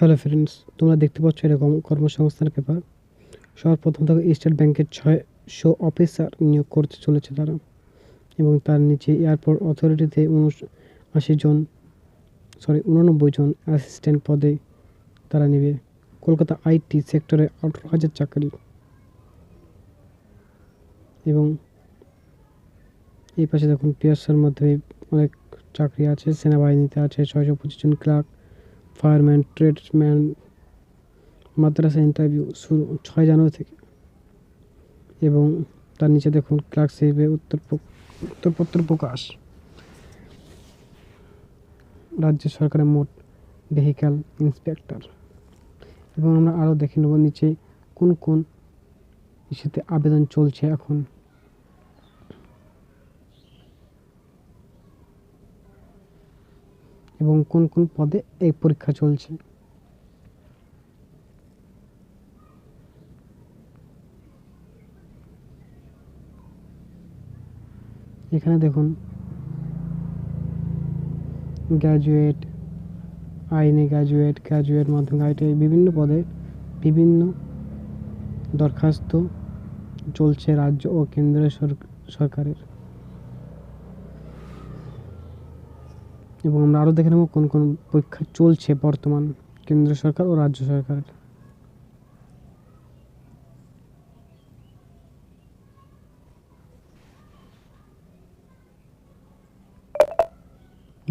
Hello friends, তোমরা দেখতে পাচ্ছ এরকম কর্মসংস্থান পেপার। সর্বপ্রথম থেকে স্টেট ব্যাংকের 600 অফিসার নিয়োগ করতে চলেছে তারা, এবং তার নিচে এয়ারপোর্ট অথরিটিতে 89 জন অ্যাসিস্ট্যান্ট পদে তারা নেবে। কলকাতা আইটি সেক্টরে 18,000 চাকরি, এবং এই পাশে দেখুন পিয়ার্সের মধ্যে অনেক চাকরি আছে। সেনাবাহিনীতে আছে 625 জন ক্লার্ক, ফায়ারম্যান, ট্রেডসম্যান। মাদ্রাসা ইন্টারভিউ শুরু 6 জানুয়ারি থেকে, এবং তার নিচে দেখুন ক্লার্কশিপে উত্তরপত্র প্রকাশ। রাজ্য সরকারের মোট ভেহিক্যাল ইন্সপেক্টর। এবং আমরা আরও দেখে নেব নিচে কোন কোন ইস্যুতে আবেদন চলছে এখন। এবং কোন কোন পদে এই পরীক্ষা চলছে। এখানে দেখুন গ্র্যাজুয়েট, আইনে গ্র্যাজুয়েট, মাধ্যমিক আইটিআই, বিভিন্ন পদে বিভিন্ন দরখাস্ত চলছে রাজ্য ও কেন্দ্রীয় সরকারের। এবং আমরা আরও দেখে নেব কোন কোন পরীক্ষা চলছে বর্তমান কেন্দ্র সরকার ও রাজ্য সরকারের।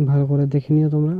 ভালো করে দেখে নিও তোমরা।